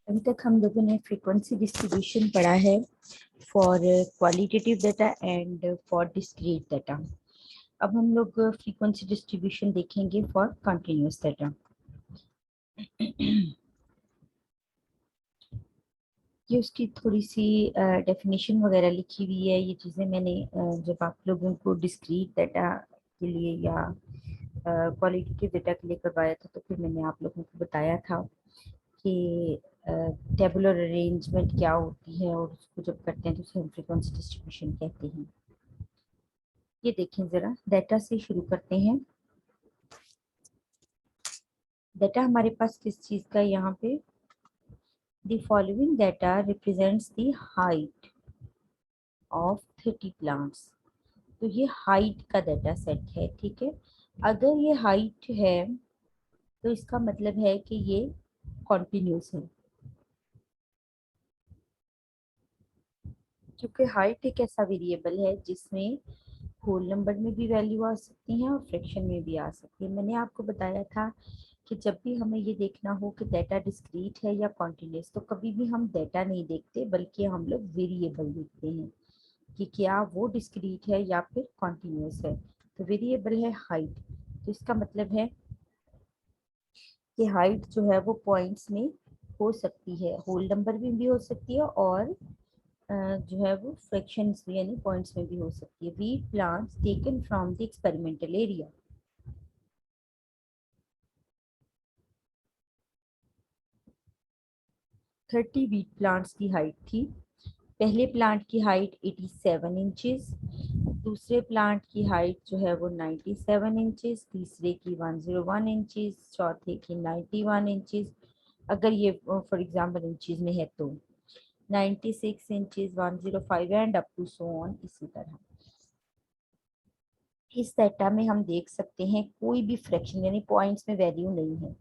अभी तक हम लोगों ने फ्रीक्वेंसी डिस्ट्रीब्यूशन पढ़ा है for qualitative data and for discrete data. अब हम लोग फ्रीक्वेंसी डिस्ट्रीब्यूशन देखेंगे फॉर कंटिन्यूअस डाटा। ये उसकी थोड़ी सी डेफिनेशन वगैरह लिखी हुई है। ये चीज़ें मैंने जब आप लोगों को डिस्क्रीट डाटा के लिए या क्वालिटेटिव डाटा के लिए करवाया था तो फिर मैंने आप लोगों को बताया था कि टेबुलर अरेंजमेंट क्या होती है और उसको जब करते हैं तो उसे हम फ्रीक्वेंसी डिस्ट्रीब्यूशन कहते हैं। ये देखें ज़रा, डाटा से शुरू करते हैं। डाटा हमारे पास किस चीज़ का है यहाँ पे? The following data represents the height of 30 plants. तो ये हाइट का डाटा सेट है, ठीक है। अगर ये हाइट है तो इसका मतलब है कि ये कॉन्टिन्यूस है, क्योंकि हाइट एक ऐसा वेरिएबल है जिसमें होल नंबर में भी वैल्यू आ सकती है और फ्रैक्शन में भी आ सकती है। मैंने आपको बताया था कि जब भी हमें ये देखना हो कि डाटा डिस्क्रीट है या कॉन्टिन्यूस, तो कभी भी हम डाटा नहीं देखते बल्कि हम लोग वेरिएबल देखते हैं कि क्या वो डिस्क्रीट है या फिर कॉन्टिन्यूस है। तो वेरिएबल है हाइट, तो इसका मतलब है कि हाइट जो है वो पॉइंट्स में हो सकती है, होल नंबर में भी हो सकती है और जो है वो फ्रैक्शंस में यानी पॉइंट्स में भी हो सकती है। Wheat plants taken from the experimental area. 30 wheat plants की हाइट थी। पहले प्लांट की हाइट 87 इंचेस, दूसरे प्लांट की हाइट जो है वो 97 इंचेस, तीसरे की 101 इंचेस, चौथे की 91 इंचेस। अगर ये फॉर एग्जांपल इंचेस में है तो 96 inches, 105 and up to so on. इसी तरह इस डाटा में हम देख सकते हैं कोई भी फ्रैक्शन यानी पॉइंट्स में वैल्यू नहीं है,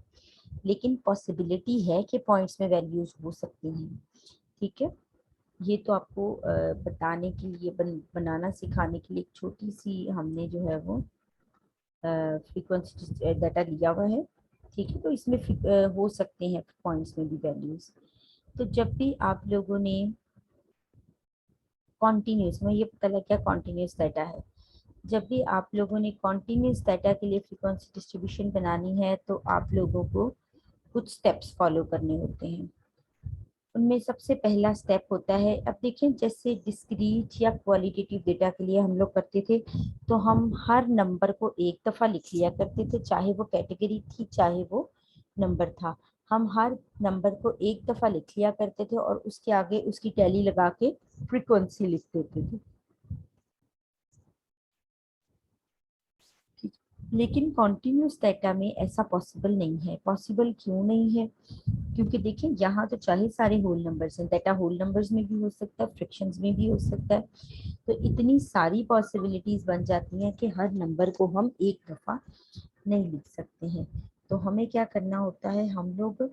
लेकिन पॉसिबिलिटी है कि पॉइंट्स में वैल्यूज हो सकती हैं, ठीक है। ये तो आपको बताने के लिए बनाना सिखाने के लिए एक छोटी सी हमने जो है वो फ्रीक्वेंसी डाटा लिया हुआ है, ठीक है। तो इसमें हो सकते हैं पॉइंट्स में भी वैल्यूज। तो जब भी आप लोगों ने कॉन्टिन्यूस में ये पता लग गया कॉन्टिन्यूस डाटा है, जब भी आप लोगों ने कॉन्टिन्यूस डाटा के लिए फ्रीक्वेंसी डिस्ट्रीब्यूशन बनानी है तो आप लोगों को कुछ स्टेप्स फॉलो करने होते हैं। उनमें सबसे पहला स्टेप होता है, अब देखिए जैसे डिस्क्रीट या क्वालिटेटिव डेटा के लिए हम लोग करते थे तो हम हर नंबर को एक दफ़ा लिख लिया करते थे, चाहे वो कैटेगरी थी चाहे वो नंबर था। हम हर नंबर को एक दफ़ा लिख लिया करते थे और उसके आगे उसकी टैली लगा के फ्रीक्वेंसी लिख देते थे, ठीक। लेकिन कॉन्टिन्यूस डाटा में ऐसा पॉसिबल नहीं है। पॉसिबल क्यों नहीं है? क्योंकि देखिए यहाँ तो चाहे सारे होल नंबर्स हैं, डाटा होल नंबर्स में भी हो सकता है, फ्रैक्शंस में भी हो सकता है। तो इतनी सारी पॉसिबिलिटीज बन जाती हैं कि हर नंबर को हम एक दफ़ा नहीं लिख सकते हैं। तो हमें क्या करना होता है, हम लोग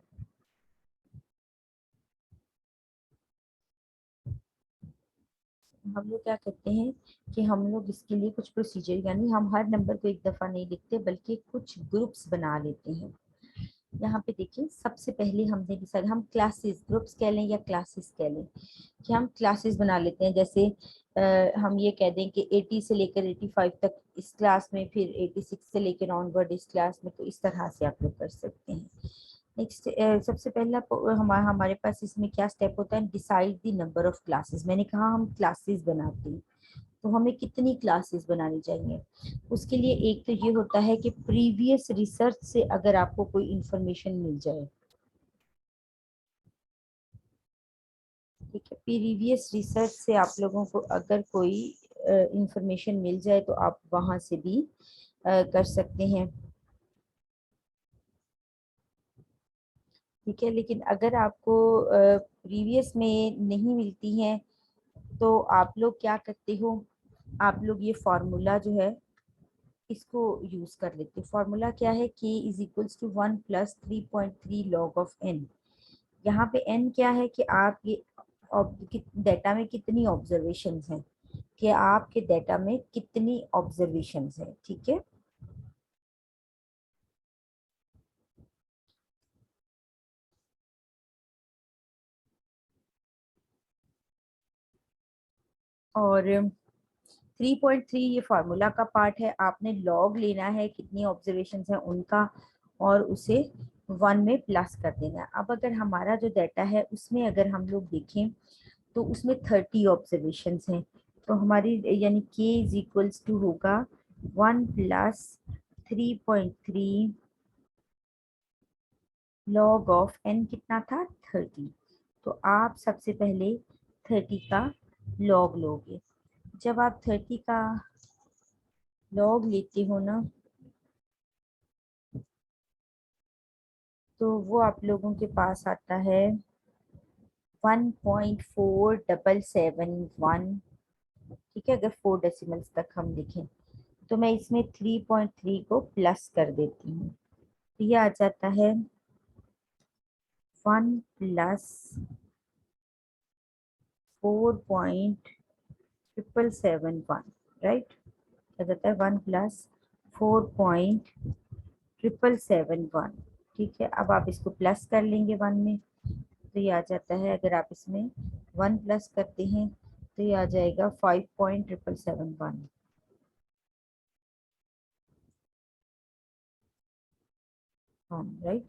क्या करते हैं कि हम लोग इसके लिए कुछ प्रोसीजर यानी हम हर नंबर को एक दफ़ा नहीं लिखते बल्कि कुछ ग्रुप्स बना लेते हैं। यहाँ पे देखिए सबसे पहले हमने डिसाइड, हम क्लासेस ग्रुप्स कह लें या क्लासेस कह लें, कि हम क्लासेस बना लेते हैं। जैसे हम ये कह दें कि 80 से लेकर 85 तक इस क्लास में, फिर 86 से लेकर ऑनवर्ड इस क्लास में। तो इस तरह से आप लोग कर सकते हैं। नेक्स्ट सबसे पहला हमारे पास इसमें क्या स्टेप होता है, decide the number of classes. मैंने कहा हम क्लासेस बनाते हैं, तो हमें कितनी क्लासेस बनानी चाहिए? उसके लिए एक तो ये होता है कि प्रीवियस रिसर्च से अगर आपको कोई इंफॉर्मेशन मिल जाए, ठीक है, प्रीवियस रिसर्च से आप लोगों को अगर कोई इंफॉर्मेशन मिल जाए तो आप वहां से भी कर सकते हैं, ठीक है। लेकिन अगर आपको प्रीवियस में नहीं मिलती हैं तो आप लोग क्या करते हो, आप लोग ये फार्मूला जो है इसको यूज कर लेते हो। फार्मूला क्या है, k is equals to 1 plus 3.3 log of n। यहाँ पे n क्या है कि आप ये डेटा में कितनी ऑब्जर्वेशंस हैं, कि आपके डेटा में कितनी ऑब्जर्वेशंस हैं, ठीक है। और 3.3 ये फार्मूला का पार्ट है, आपने लॉग लेना है कितनी ऑब्जर्वेशन है उनका और उसे 1 में प्लस कर देना है। अब अगर हमारा जो डाटा है उसमें अगर हम लोग देखें तो उसमें 30 ऑब्जर्वेशन हैं, तो हमारी यानी k इज इक्वल्स टू होगा 1 प्लस 3.3 लॉग ऑफ n कितना था 30। तो आप सबसे पहले 30 का लॉग लोगे। जब आप 30 का लॉग लेते हो ना तो वो आप लोगों के पास आता है 1.4771। ठीक है, अगर 4 डेसिमल्स तक हम लिखें तो मैं इसमें 3.3 को प्लस कर देती हूँ, तो ये आ जाता है 1 प्लस 4.771, राइट। आ जाता है 1 प्लस 4.771। ठीक है, अब आप इसको प्लस कर लेंगे 1 में, तो ये आ जाता है, अगर आप इसमें 1 प्लस करते हैं तो ये आ जाएगा 5.771। हाँ, राइट।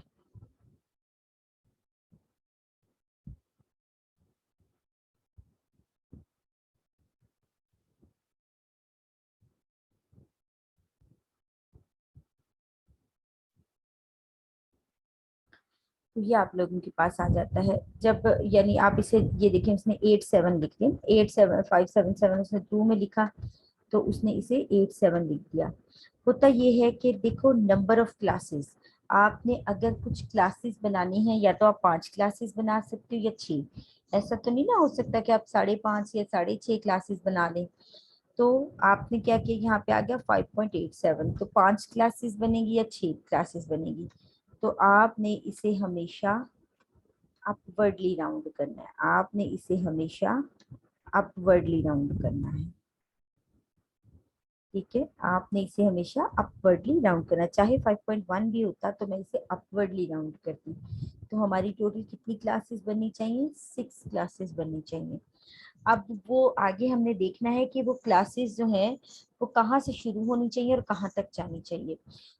तो ये आप लोगों के पास आ जाता है जब, यानी आप इसे ये देखें, उसने 8 7 लिख दिया, 8 7 5 7 7 उसने 2 में लिखा तो उसने इसे 8 7 लिख दिया। होता ये है कि देखो नंबर ऑफ क्लासेस, आपने अगर कुछ क्लासेस बनानी है या तो आप 5 क्लासेस बना सकते हो या 6। ऐसा तो नहीं ना हो सकता कि आप 5.5 या 6.5 क्लासेस बना लें। तो आपने क्या किया, यहाँ पे आ गया 5.87, तो 5 क्लासेस बनेगी या 6 क्लासेस बनेगी। तो आपने इसे हमेशा अपवर्डली राउंड करना है, आपने इसे हमेशा अपवर्डली राउंड करना है। ठीक है, आपने इसे हमेशा अपवर्डली राउंड करना, चाहे 5.1 भी होता तो मैं इसे अपवर्डली राउंड करती। तो हमारी टोटल कितनी क्लासेस बननी चाहिए, 6 क्लासेस बननी चाहिए। अब वो आगे हमने देखना है कि वो क्लासेस जो हैं वो कहाँ से शुरू होनी चाहिए और कहाँ तक जानी चाहिए।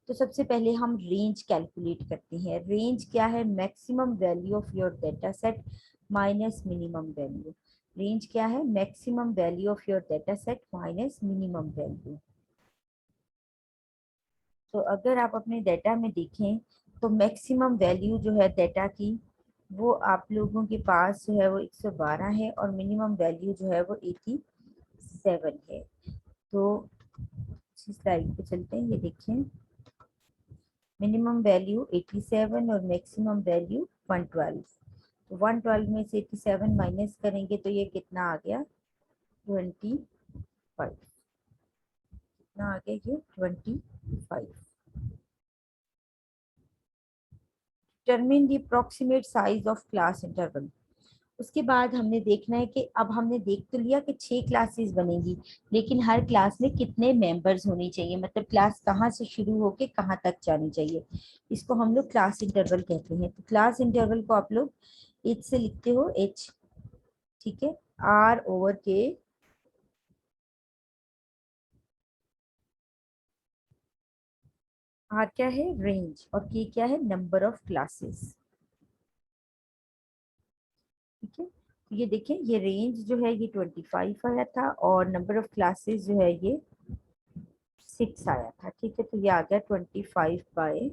तो सबसे पहले हम रेंज कैलकुलेट करते हैं। रेंज क्या है, maximum value of your data set minus minimum value. Range क्या है, maximum value of your data set minus minimum value. तो अगर आप अपने डेटा में देखें तो मैक्सिमम वैल्यू जो है डेटा की वो आप लोगों के पास जो है वो 112 है और मिनिमम वैल्यू जो है वो 87 है। तो इसी स्लाइड पे चलते हैं, ये देखें, मिनिमम वैल्यू 87 और मैक्सिमम वैल्यू 112। तो 112 में से 87 माइनस करेंगे तो ये कितना आ गया 25। कितना आ गया ये 25। Determine the approximate size of class interval. उसके बाद हमने देखना है कि अब हमने देख तो लिया कि 6 क्लासेस बनेगी, लेकिन हर क्लास में कितने मेंबर्स होने चाहिए, मतलब क्लास कहाँ से शुरू होके कहाँ तक जानी चाहिए। इसको हम लोग क्लास इंटरवल कहते हैं। तो क्लास इंटरवल को आप लोग एच से लिखते हो, एच। ठीक है, आर ओवर के, आर क्या है रेंज और के क्या है नंबर ऑफ क्लासेस। ठीक है, तो ये देखें, ये रेंज जो है ये 25 आया था और नंबर ऑफ क्लासेस जो है ये 6 आया था। ठीक है, तो ये आ गया 25/6।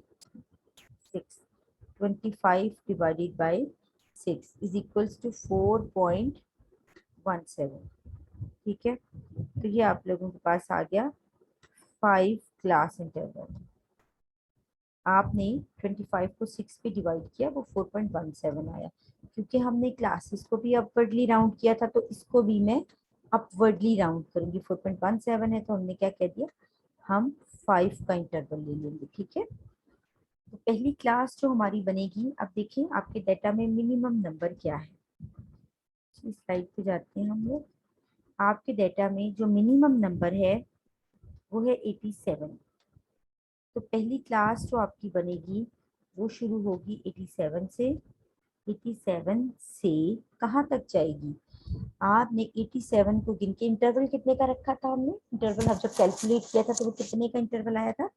25 divided by 6 is equals to 4.17। ठीक है, तो ये आप लोगों के पास आ गया 5 क्लास इंटरवल। आपने 25 को 6 पे डिवाइड किया, वो 4.17 आया। क्योंकि हमने क्लासेस को भी अपवर्डली राउंड किया था तो इसको भी मैं अपवर्डली राउंड करूंगी। 4.17 है तो हमने क्या कह दिया, हम 5 का इंटरवल ले लेंगे। ठीक है, तो पहली क्लास जो हमारी बनेगी, अब देखिए आपके डाटा में मिनिमम नंबर क्या है। इस स्लाइड पे जाते हैं हम लोग। आपके डाटा में जो मिनिमम नंबर है वो है 87। तो पहली क्लास जो आपकी बनेगी वो शुरू होगी 87 से। 87 से कहाँ तक जाएगी, आपने 87 को गिन के, इंटरवल कितने का रखा था हमने, इंटरवल हम जब कैलकुलेट किया था तो वो कितने का इंटरवल आया था,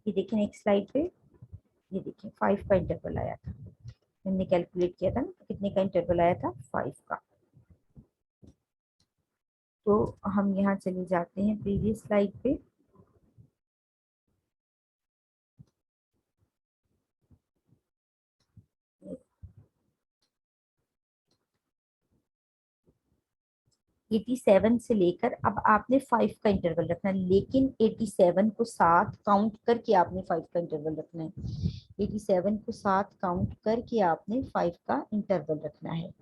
ये देखिए नेक्स्ट स्लाइड पे, ये देखिए 5 का इंटरवल आया था, हमने कैलकुलेट किया था ना, तो कितने का इंटरवल आया था, 5 का। तो हम यहाँ चले जाते हैं प्रीवियस स्लाइड पे। एटी सेवन से लेकर, अब आपने 5 का इंटरवल रखना है, लेकिन 87 को साथ काउंट करके आपने 5 का इंटरवल रखना है। 87 को साथ काउंट करके आपने 5 का इंटरवल रखना है।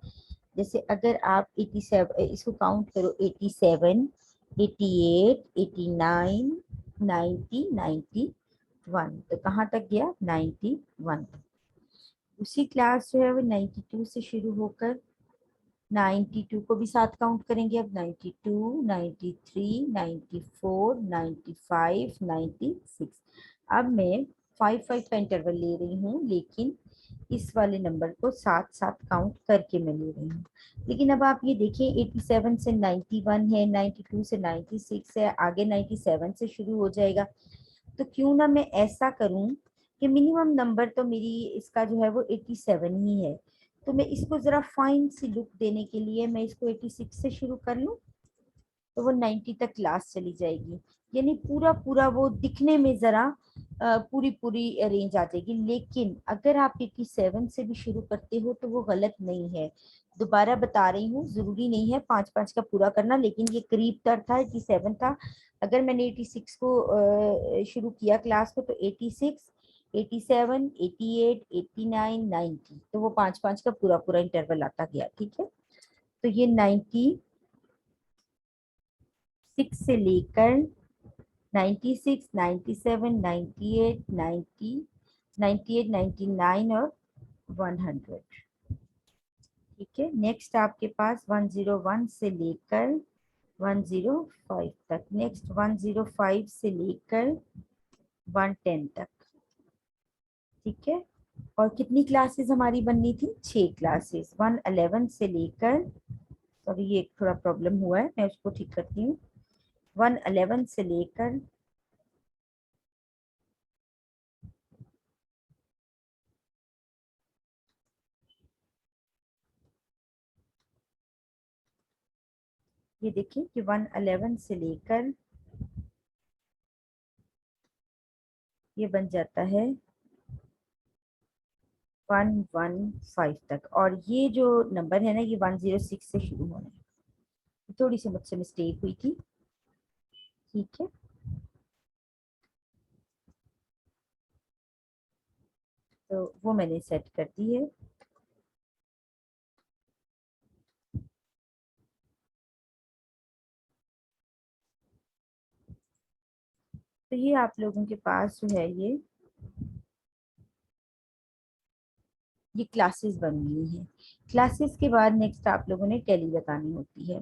जैसे अगर आप 87 इसको काउंट करो, 87, 88, 89, 90, 91, तो कहाँ तक गया, 91 तक। उसी क्लास जो है वो 92 से शुरू होकर 92 को भी साथ काउंट करेंगे, अब 92, 93, 94, 95, 96। अब मैं 5 का इंटरवल ले रही हूँ, लेकिन इस वाले नंबर को साथ साथ काउंट करके मैं ले रही हूँ। लेकिन अब आप ये देखिए 87 से 91 है, 92 से 96 है, आगे 97 से शुरू हो जाएगा। तो क्यों ना मैं ऐसा करूं कि मिनिमम नंबर तो मेरी इसका जो है वो 87 ही है, तो मैं इसको जरा फाइन सी लुक देने के लिए मैं इसको 86 से शुरू कर लूं, तो वो 90 तक क्लास चली जाएगी, यानी पूरा पूरा वो दिखने में जरा पूरी पूरी रेंज आ जाएगी। लेकिन अगर आप 87 से भी शुरू करते हो तो वो गलत नहीं है, दोबारा बता रही हूँ, जरूरी नहीं है 5 5 का पूरा करना, लेकिन ये करीब तर था, 87 था। अगर मैंने 86 को शुरू किया क्लास को, तो 86, 87, 88, 89, 90, तो वो 5 5 का पूरा पूरा इंटरवल आता गया, ठीक है। तो ये 96 से लेकर 96, 97, 98, 90, 98, 99 और 100, ठीक है। नेक्स्ट आपके पास 101 से लेकर 105 तक, नेक्स्ट 105 से लेकर 110 तक, ठीक है। और कितनी क्लासेस हमारी बननी थी, 6 क्लासेस। 111 से लेकर, सॉरी ये थोड़ा प्रॉब्लम हुआ है, मैं उसको ठीक करती हूँ। 111 से लेकर ये देखिए कि 111 से लेकर ये बन जाता है 115 तक, और ये जो नंबर है ना, ये 106 से शुरू होना है। थोड़ी सी मुझसे मिस्टेक हुई थी, ठीक है। तो वो मैंने सेट कर दी है। तो ये आप लोगों के पास जो है ये क्लासेस बन गई हैं। क्लासेस के बाद नेक्स्ट आप लोगों ने टैली लगानी होती है।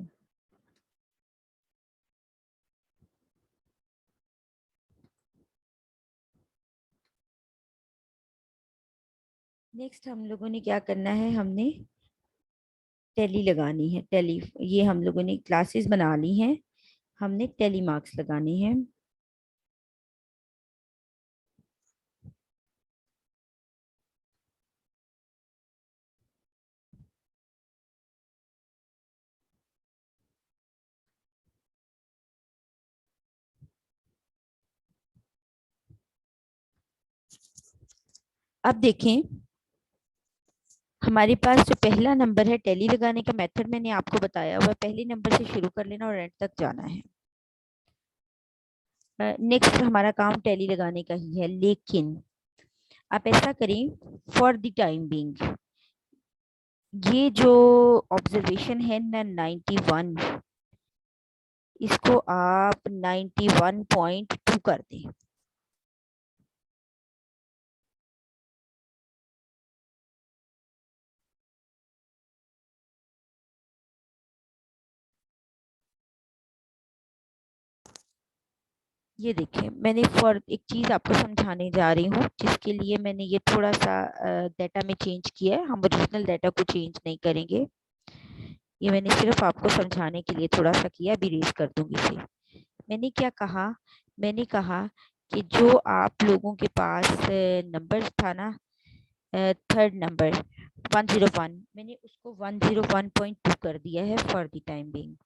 नेक्स्ट हम लोगों ने क्या करना है, हमने टैली लगानी है। टैली, ये हम लोगों ने क्लासेस बना ली हैं, हमने टैली मार्क्स लगाने हैं। अब देखें, हमारे पास जो पहला नंबर है, टैली लगाने का मेथड मैंने आपको बताया हुआ है, पहले नंबर से शुरू कर लेना और एंड तक जाना है। नेक्स्ट हमारा काम टैली लगाने का ही है, लेकिन आप ऐसा करें, फॉर द टाइम बीइंग ये जो ऑब्जर्वेशन है ना 91, इसको आप 91.2 कर दें। ये देखिए, मैंने फॉर एक चीज आपको समझाने जा रही हूँ, जिसके लिए मैंने ये थोड़ा सा डाटा में चेंज किया है, हम ओरिजिनल डाटा को चेंज नहीं करेंगे। ये मैंने सिर्फ आपको समझाने के लिए थोड़ा सा किया, अभी रेज कर दूंगी इसे। मैंने क्या कहा, मैंने कहा कि जो आप लोगों के पास नंबर था ना, थर्ड नंबर 101, मैंने उसको 101.2 कर दिया है फॉर द टाइम बिंग,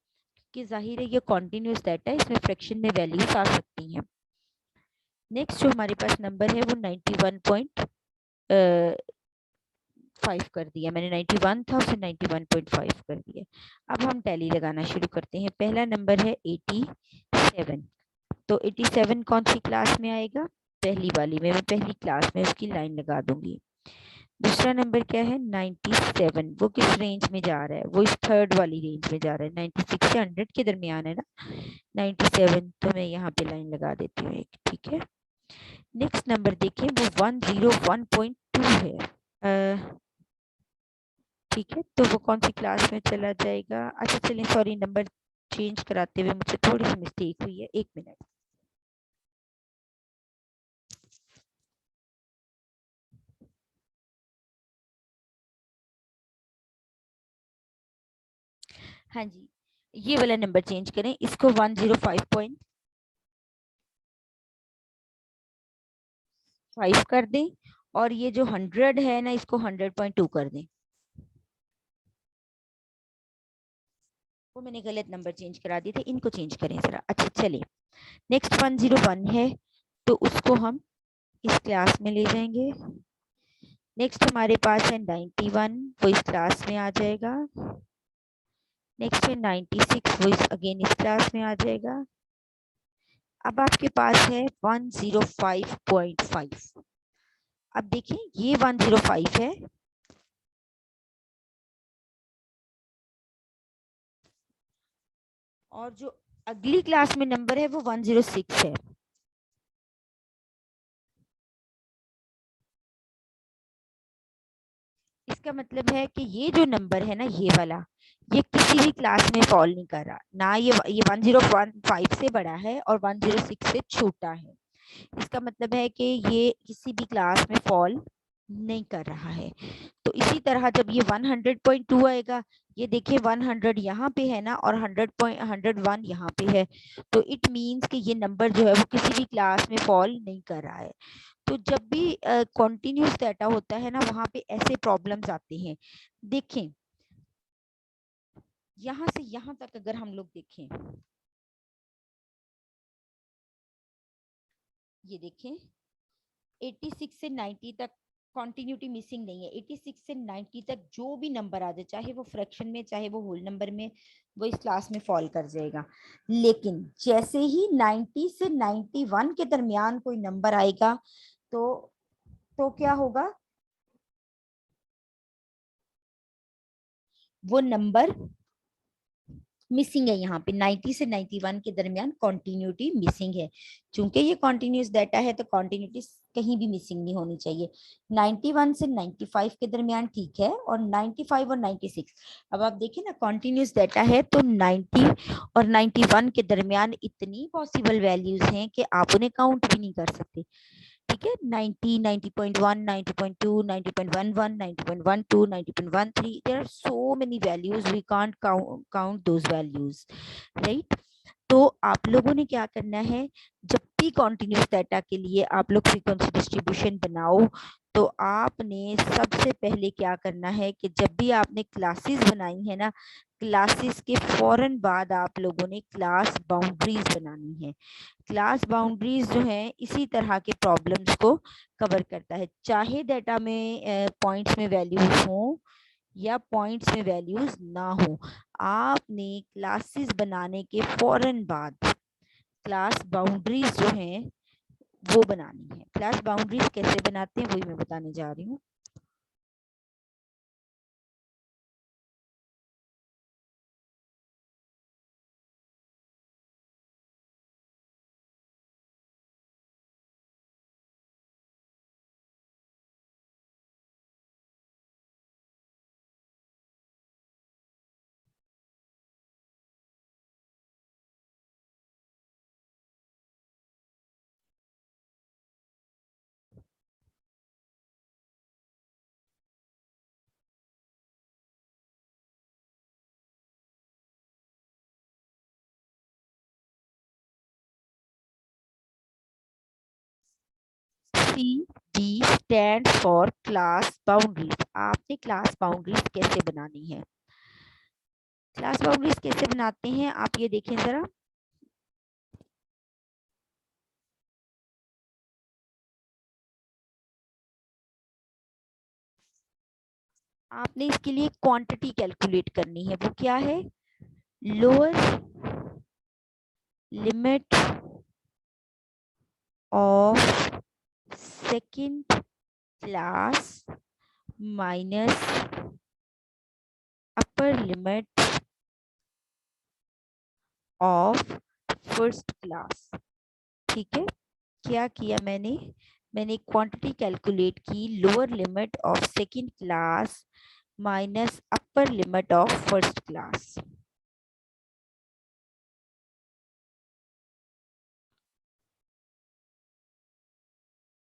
कि जाहिर है ये कॉन्टिन्यूस डाटा है, इसमें फ्रैक्शन में वैल्यूज आ सकती हैं। नेक्स्ट जो हमारे पास नंबर है वो 91.5 कर दिया मैंने, 91 था उसे 91.5 कर दिया। अब हम टैली लगाना शुरू करते हैं। पहला नंबर है 87, तो 87 कौन सी क्लास में आएगा, पहली वाली में, मैं पहली क्लास में उसकी लाइन लगा दूंगी। दूसरा नंबर क्या है 97, वो किस रेंज में जा रहा है, वो इस थर्ड वाली रेंज में जा रहा है, 96 से 100 के दरमियान है ना 97, तो मैं यहाँ पे लाइन लगा देती हूँ एक, ठीक है। नेक्स्ट नंबर देखिए वो 101.2 है, ठीक है, तो वो कौन सी क्लास में चला जाएगा। अच्छा चलिए, सॉरी, नंबर चेंज कराते हुए मुझसे थोड़ी सी मिस्टेक हुई है, 1 मिनट। हाँ जी, ये वाला नंबर चेंज करें, इसको 105.5 कर दें, और ये जो 100 है ना, इसको 100.2 कर दें। वो मैंने गलत नंबर चेंज करा दिए थे, इनको चेंज करें जरा। अच्छा चलिए, नेक्स्ट 101 है, तो उसको हम इस क्लास में ले जाएंगे। नेक्स्ट हमारे पास है 91, वो इस क्लास में आ जाएगा। नेक्स्ट है 96, वो इस अगेन इस क्लास में आ जाएगा। अब आपके पास है 105.5। अब देखिए ये 105 है, और जो अगली क्लास में नंबर है वो 106 है। इसका मतलब है कि ये जो नंबर है ना, ये वाला, ये किसी भी क्लास में फॉल नहीं कर रहा ना, ये 105 से बड़ा है और 106 से छोटा है। इसका मतलब है कि ये किसी भी क्लास में फॉल नहीं कर रहा है। तो इसी तरह जब ये 100.2 आएगा, ये देखिए 100 यहाँ पे है ना, और 100.101 यहाँ पे है, तो इट मीन्स कि ये नंबर जो है वो किसी भी क्लास में फॉल नहीं कर रहा है। तो जब भी कॉन्टिन्यूस डाटा होता है ना, वहां पे ऐसे प्रॉब्लम्स आते हैं। देखें, यहाँ से यहाँ तक अगर हम लोग देखें, ये देखें 86 से 90 तक कॉन्टिन्यूटी मिसिंग नहीं है। 86 से 90 तक जो भी नंबर आ जाए, चाहे वो फ्रैक्शन में चाहे वो होल नंबर में, वो इस क्लास में फॉल कर जाएगा। लेकिन जैसे ही 90 से 91 के दरमियान कोई नंबर आएगा, तो क्या होगा, वो नंबर मिसिंग है। यहाँ पे 90 से 91 के दरमियान कॉन्टिन्यूटी मिसिंग है। चूंकि ये कॉन्टिन्यूस डाटा है, तो कॉन्टिन्यूटी कहीं भी मिसिंग नहीं होनी चाहिए। 91 से 95 के दरमियान ठीक है, और 95 और 96, अब आप देखें ना, कॉन्टिन्यूस डाटा है, तो 90 और 91 के दरमियान इतनी पॉसिबल वैल्यूज हैं कि आप उन्हें काउंट भी नहीं कर सकते। ठीक है, 90, 90.1, 90.2, 90.11, 90.12, 90.13, there are so many values, we can't count those values, right? तो आप लोगों ने क्या करना है, जब भी कॉन्टिन्यूस डाटा के लिए आप लोग फ्रीक्वेंसी डिस्ट्रीब्यूशन बनाओ, तो आपने सबसे पहले क्या करना है कि जब भी आपने क्लासेस बनाई है ना, क्लासेस के फौरन बाद आप लोगों ने क्लास बाउंड्रीज बनानी है। क्लास बाउंड्रीज जो है इसी तरह के प्रॉब्लम्स को कवर करता है, चाहे डाटा में पॉइंट्स में वैल्यूज हो या पॉइंट्स में वैल्यूज ना हो। आपने क्लासेस बनाने के फौरन बाद क्लास बाउंड्रीज जो हैं वो बनानी है। क्लास बाउंड्रीज कैसे बनाते हैं वही मैं बताने जा रही हूँ। B stand for class boundaries. आपने क्लास बाउंड्रीज कैसे बनानी है? क्लास बाउंड्रीज कैसे बनाते हैं आप ये देखें जरा। आपने इसके लिए क्वांटिटी कैलकुलेट करनी है, वो क्या है? Lower limit of second class minus upper limit of first class. ठीक है, क्या किया मैंने? मैंने क्वांटिटी कैलकुलेट की, lower limit of second class minus upper limit of first class.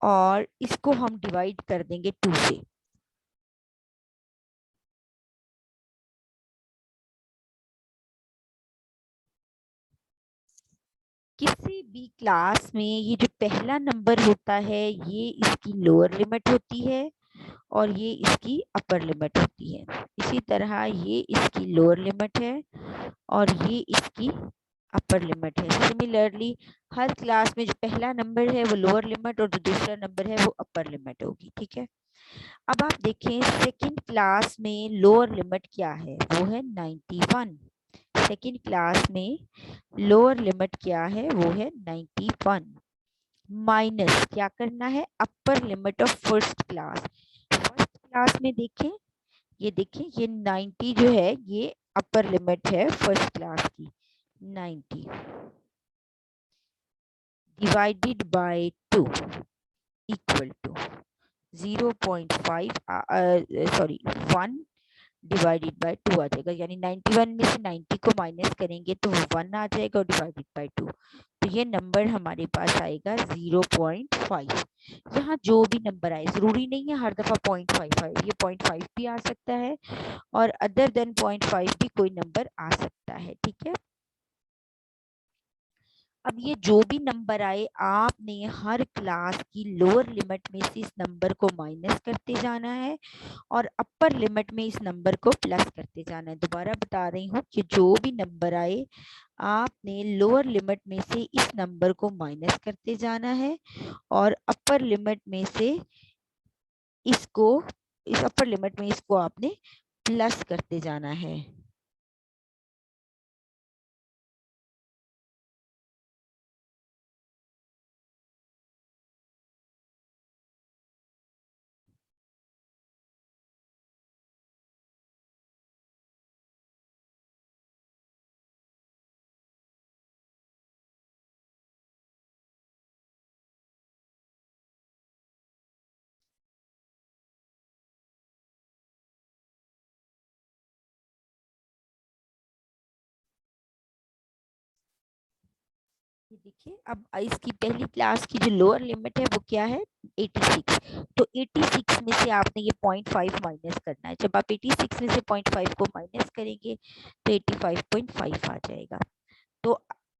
और इसको हम डिवाइड कर देंगे 2 से। किसी भी क्लास में ये जो पहला नंबर होता है ये इसकी लोअर लिमिट होती है और ये इसकी अपर लिमिट होती है। इसी तरह ये इसकी लोअर लिमिट है और ये इसकी अपर लिमिट है। सिमिलरली हर क्लास में जो पहला नंबर है वो लोअर लिमिट और जो दूसरा नंबर है वो अपर लिमिट होगी। ठीक है, अब आप देखें सेकंड क्लास में लोअर लिमिट क्या है? वो है 91। सेकंड क्लास में लोअर लिमिट क्या है? वो है 91 माइनस क्या करना है? Upper limit of first class. First class में देखें, ये देखें ये 90 जो है ये अपर लिमिट है फर्स्ट क्लास की। 90 divided by 2 equal to 0.5 sorry 1 divided by 2 आ जाएगा। यानी 91 में से 90 को माइनस करेंगे तो 1 आ जाएगा और डिवाइडेड बाय 2, तो ये नंबर हमारे पास आएगा 0.5। यहाँ जो भी नंबर आए, जरूरी नहीं है हर दफा 0.55, ये 0.5 भी आ सकता है और अदर देन 0.5 भी कोई नंबर आ सकता है। ठीक है, अब ये जो भी नंबर आए आपने हर क्लास की लोअर लिमिट में से इस नंबर को माइनस करते जाना है और अपर लिमिट में इस नंबर को प्लस करते जाना है। दोबारा बता रही हूँ कि जो भी नंबर आए आपने लोअर लिमिट में से इस नंबर को माइनस करते जाना है और अपर लिमिट में से इसको, इस अपर लिमिट में इसको आपने प्लस करते जाना है। ये देखिए, अब इसकी पहली क्लास की जो लोअर लिमिट है वो क्या है? 86। तो 86 में से आपने ये 0.5 माइनस करना है। जब आप 86 में से 0.5 को माइनस करेंगे तो 85.5 आ जाएगा। तो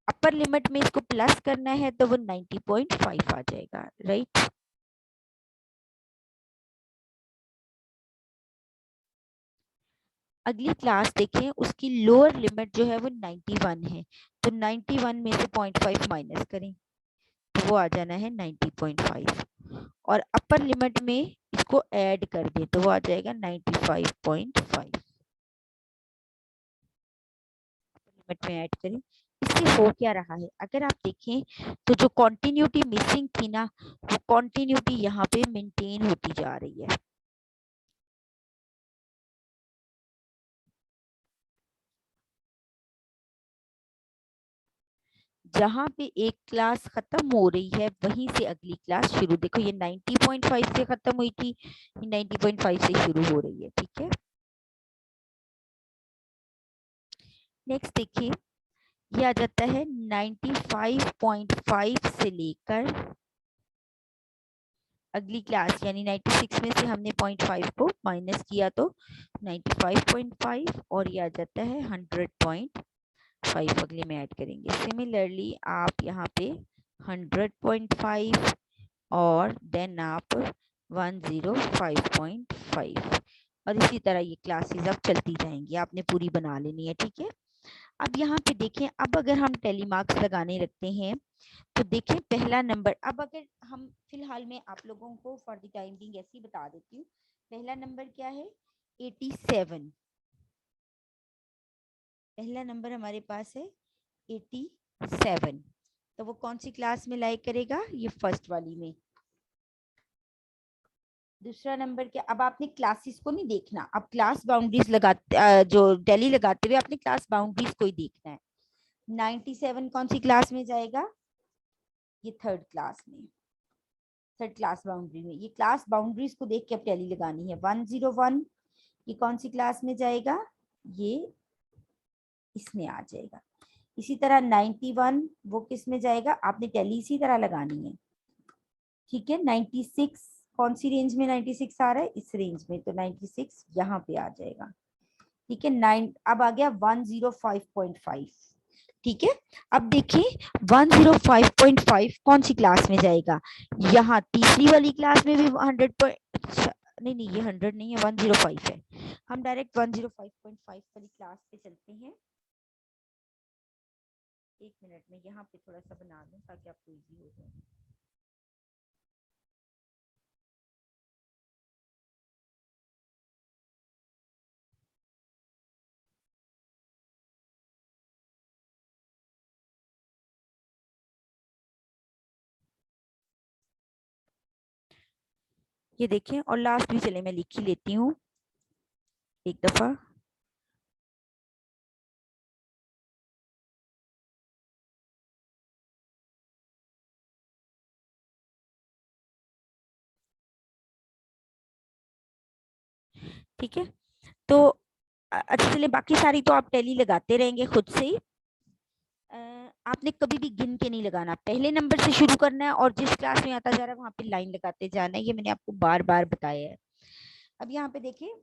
अपर लिमिट में इसको प्लस करना है तो वो 90.5 आ जाएगा। राइट, अगली क्लास देखें, उसकी लोअर लिमिट जो है वो 91 है। तो 91 में से 0.5 माइनस करें तो वो आ जाना है 90.5 और अपर लिमिट में इसको ऐड कर दें तो वो आ जाएगा 95.5। लिमिट में ऐड करें, इससे हो क्या रहा है? अगर आप देखें तो जो कॉन्टिन्यूटी मिसिंग थी ना, वो कॉन्टिन्यूटी यहाँ पे मेंटेन होती जा रही है। जहां पे एक क्लास खत्म हो रही है वहीं से अगली क्लास शुरू। देखो ये 90.5 से खत्म हुई थी, ये 90.5 से शुरू हो रही है। ठीक है, नेक्स्ट देखिए, ये आ जाता है 95.5 से लेकर अगली क्लास, यानी 96 में से हमने 0.5 को माइनस किया तो 95.5 और ये आ जाता है 100.5 अगले में ऐड करेंगे। सिमिलरली आप यहाँ पे 100.5 और देन आप 105.5 और इसी तरह ये क्लासेस अब चलती जाएंगी, आपने पूरी बना लेनी है। ठीक है, अब यहाँ पे देखें, अब अगर हम टेली मार्क्स लगाने लगते हैं तो देखें पहला नंबर, अब अगर हम फिलहाल में आप लोगों को फॉर द टाइम बिंग ऐसे ही बता देती हूँ, पहला नंबर क्या है 87, पहला नंबर हमारे पास है 87, तो वो कौन सी क्लास में लाइक करेगा, ये फर्स्ट वाली में। दूसरा नंबर क्या, अब आपने क्लासेस को नहीं देखना, अब क्लास बाउंड्रीज लगाते जो टैली लगाते हुए आपने क्लास बाउंड्रीज को ही देखना है। 97 कौन सी क्लास में जाएगा, ये थर्ड क्लास में, थर्ड क्लास बाउंड्री में। ये क्लास बाउंड्रीज को देख के अब टैली लगानी है। 101 ये कौन सी क्लास में जाएगा, ये इसमें आ जाएगा। इसी तरह 91 वो किस में जाएगा, आपने टैली इसी तरह लगानी है। ठीक है, 96 कौन सी रेंज में 96 आ रहा है, इस रेंज में, तो 96 यहाँ पे आ जाएगा। ठीक है, 9 अब आ गया 105.5। ठीक है, अब देखिए 105.5 कौन सी क्लास में जाएगा, यहाँ तीसरी वाली क्लास में भी 100 नहीं नहीं, ये 100 नहीं है, 105 है। हम डायरेक्ट 105.5 वाली क्लास पे चलते हैं। एक मिनट में यहाँ पे थोड़ा सा बना दूं ताकि आपको इजी हो जाए। ये देखें, और लास्ट भी चले मैं लिख ही लेती हूँ एक दफा। ठीक है, तो अच्छा चलिए, बाकी सारी तो आप टैली लगाते रहेंगे खुद से ही। आपने कभी भी गिन के नहीं लगाना, पहले नंबर से शुरू करना है और जिस क्लास में आता जा रहा है वहां पे लाइन लगाते जाना है, ये मैंने आपको बार बार बताया है। अब यहाँ पे देखिए,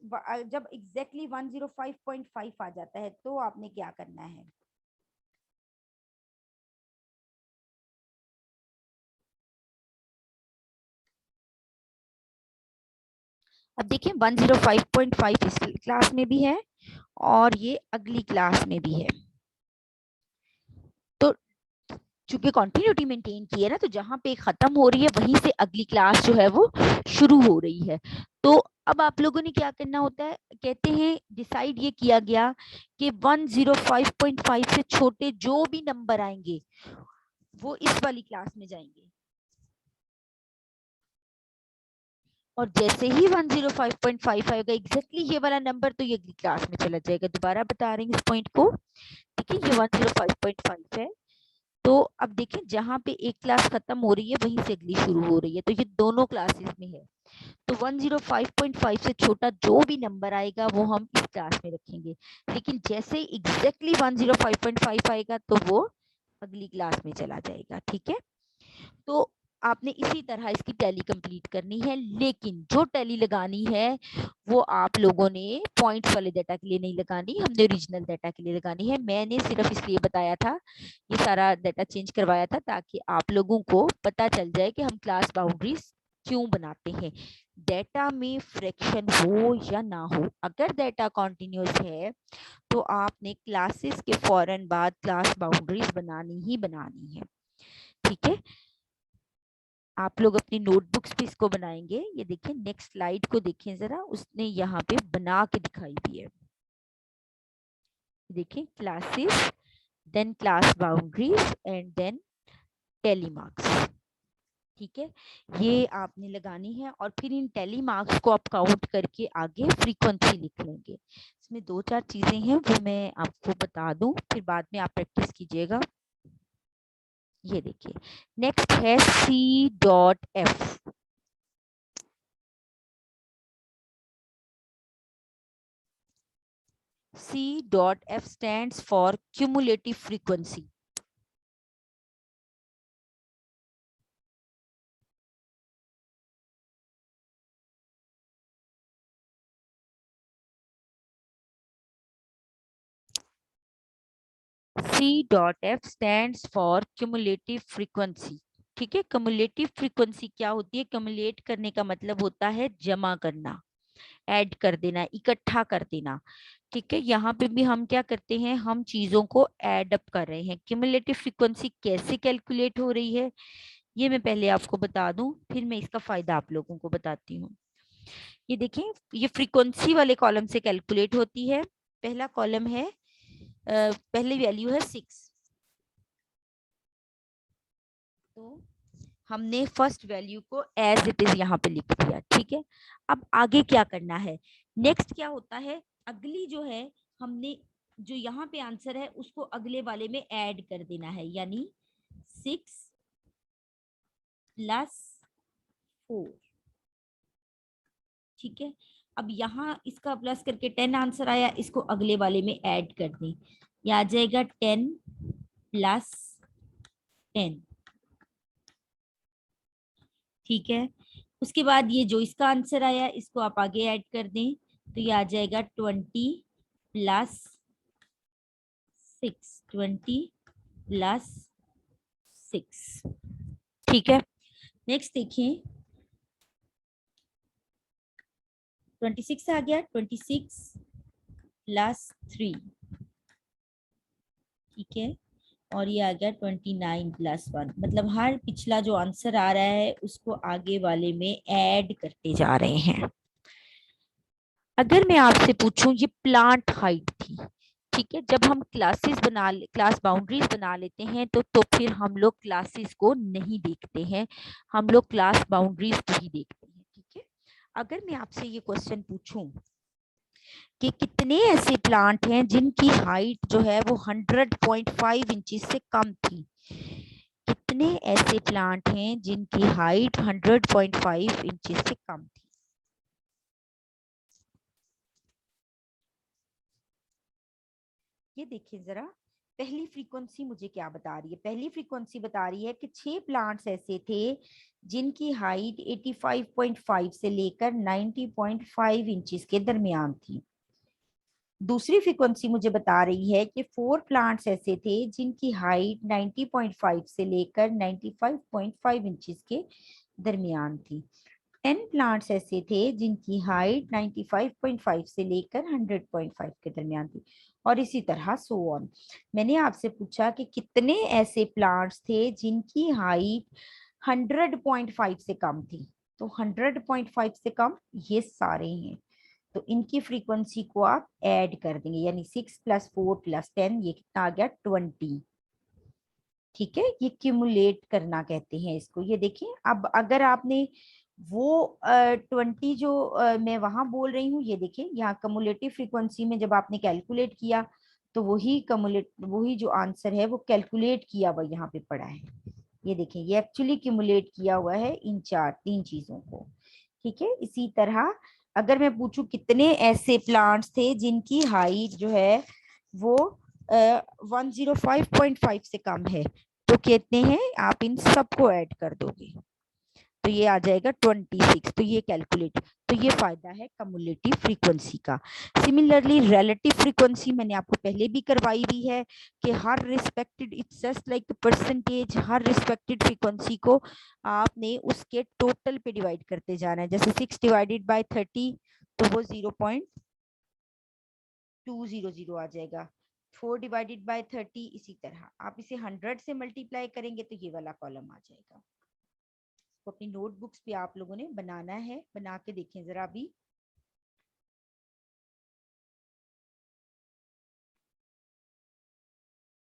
जब एग्जैक्टली 105.5 आ जाता है तो आपने क्या करना है, अब देखिए 105.5 इस क्लास में भी है और ये अगली क्लास में भी है। तो चूंकि कॉन्टिन्यूटी मेंटेन की है ना, तो जहां पे खत्म हो रही है वहीं से अगली क्लास जो है वो शुरू हो रही है। तो अब आप लोगों ने क्या करना होता है, कहते हैं डिसाइड ये किया गया कि 105.5 से छोटे जो भी नंबर आएंगे वो इस वाली क्लास में जाएंगे, और जैसे ही 105.5 आएगा एग्जैक्टली ये वाला नंबर, तो ये अगली क्लास में चला जाएगा। दोबारा बता रहे हैं इस पॉइंट को। ठीक है, ये 105.5 है। तो अब देखें, जहां पे एक क्लास खत्म हो रही है वहीं से अगली शुरू हो रही है, तो ये दोनों क्लासेस में है। तो 105.5 से छोटा जो भी नंबर आएगा वो हम इस क्लास में रखेंगे, लेकिन जैसे एग्जैक्टली 105.5 आएगा तो वो अगली क्लास में चला जाएगा। ठीक है, तो आपने इसी तरह इसकी टैली कंप्लीट करनी है, लेकिन जो टैली लगानी है वो आप लोगों ने पॉइंट्स वाले डाटा के लिए नहीं लगानी, हमने ओरिजिनल डाटा के लिए लगानी है। मैंने सिर्फ इसलिए बताया था, ये सारा डाटा चेंज करवाया था ताकि आप लोगों को पता चल जाए कि हम क्लास बाउंड्रीज क्यों बनाते हैं। डेटा में फ्रैक्शन हो या ना हो, अगर डेटा कॉन्टिन्यूस है तो आपने क्लासेस के फौरन बाद क्लास बाउंड्रीज बनानी ही बनानी है। ठीक है, आप लोग अपनी नोटबुक्स पे इसको बनाएंगे। ये देखिए, नेक्स्ट स्लाइड को देखें जरा, उसने यहाँ पे बना के दिखाई दी है। देखिए, classes, then class boundaries and then tally marks. ठीक है, ये आपने लगानी है और फिर इन टेली मार्क्स को आप काउंट करके आगे फ्रीक्वेंसी लिख लेंगे। इसमें दो चार चीजें हैं वो मैं आपको बता दूं, फिर बाद में आप प्रैक्टिस कीजिएगा। ये देखिए, नेक्स्ट है C.F। C.F stands for cumulative frequency. C.F stands for cumulative frequency. ठीक है, कम्युलेटिव फ्रीक्वेंसी क्या होती है? कम्युलेट करने का मतलब होता है जमा करना, ऐड कर देना, इकट्ठा कर देना। ठीक है, यहाँ पे भी हम क्या करते हैं, हम चीजों को ऐड अप कर रहे हैं। क्यूमुलेटिव फ्रीक्वेंसी कैसे कैलकुलेट हो रही है ये मैं पहले आपको बता दूं, फिर मैं इसका फायदा आप लोगों को बताती हूँ। ये देखें, ये फ्रीक्वेंसी वाले कॉलम से कैलकुलेट होती है। पहला कॉलम है, पहली वैल्यू है 6, तो हमने फर्स्ट वैल्यू को एज इट इज यहाँ पे लिख दिया। ठीक है, अब आगे क्या करना है, नेक्स्ट क्या होता है, अगली जो है, हमने जो यहाँ पे आंसर है उसको अगले वाले में ऐड कर देना है, यानी 6+4। ठीक है, अब यहाँ इसका प्लस करके 10 आंसर आया, इसको अगले वाले में ऐड कर दें, ये आ जाएगा 10+10। ठीक है, उसके बाद ये जो इसका आंसर आया इसको आप आगे ऐड कर दें, तो ये आ जाएगा 20+6, 20+6। ठीक है, नेक्स्ट देखिए, 26 आ गया, 26+3। ठीक है, और ये आ गया 29+1। मतलब हर पिछला जो आंसर आ रहा है उसको आगे वाले में ऐड करते जा रहे हैं। अगर मैं आपसे पूछूं, ये प्लांट हाइट थी। ठीक है, जब हम क्लास बाउंड्रीज बना लेते हैं तो फिर हम लोग क्लासेस को नहीं देखते हैं, हम लोग क्लास बाउंड्रीज को ही देखते हैं। ठीक है, अगर मैं आपसे ये क्वेश्चन पूछूं कि कितने ऐसे प्लांट हैं जिनकी हाइट जो है वो 100.5 इंचेस से कम थी, कितने ऐसे प्लांट हैं जिनकी हाइट 100.5 इंचेस से कम थी? ये देखिए जरा, पहली फ्रीक्वेंसी मुझे क्या बता रही है, पहली फ्रीक्वेंसी बता रही है कि 6 प्लांट्स ऐसे थे जिनकी हाइट 85.5 से लेकर 90.5 इंचेस के दरमियान थी। दूसरी फ्रीक्वेंसी मुझे बता रही है कि 4 प्लांट्स ऐसे थे जिनकी हाइट 90.5 से लेकर 95.5 इंचेस के दरमियान थी। 10 प्लांट्स ऐसे थे जिनकी हाइट 95.5 से लेकर 100.5 के दरमियान थी, और इसी तरह सो ऑन। मैंने आपसे पूछा कि कितने ऐसे प्लांट्स थे जिनकी हाइट 100.5 से कम थी, तो 100.5 से कम ये सारे हैं, तो इनकी फ्रीक्वेंसी को आप ऐड कर देंगे, यानी 6+4+10, ये कितना आ गया, 20। ठीक है, ये क्यूमुलेट करना कहते हैं इसको। ये देखिए, अब अगर आपने वो 20 जो मैं वहां बोल रही हूँ, ये देखिए यहाँ कम्युलेटिव फ्रीक्वेंसी में जब आपने कैलकुलेट किया तो वही जो आंसर है वो कैलकुलेट किया हुआ यहाँ पे पड़ा है। ये देखिए, ये एक्चुअली क्यूमुलेट किया हुआ है इन तीन चीजों को। ठीक है, इसी तरह अगर मैं पूछूं कितने ऐसे प्लांट्स थे जिनकी हाइट जो है वो 105.5 से कम है, तो कहते हैं आप इन सबको ऐड कर दोगे तो ये आ जाएगा 26। तो ये कैलकुलेट, तो ये फायदा है कम्युलेटिव फ्रीक्वेंसी का। सिमिलरली रिलेटिव फ्रीक्वेंसी मैंने आपको पहले भी करवाई हुई है कि हर respected, it's just like percentage, हर रिस्पेक्टेड फ्रीक्वेंसी को आपने उसके टोटल पे डिवाइड करते जाना है। जैसे 6/30 तो वो 0.200 आ जाएगा। 4/30, इसी तरह आप इसे 100 से मल्टीप्लाई करेंगे तो ये वाला कॉलम आ जाएगा। तो अपनी नोटबुक्स पे आप लोगों ने बनाना है, बना के देखें जरा अभी।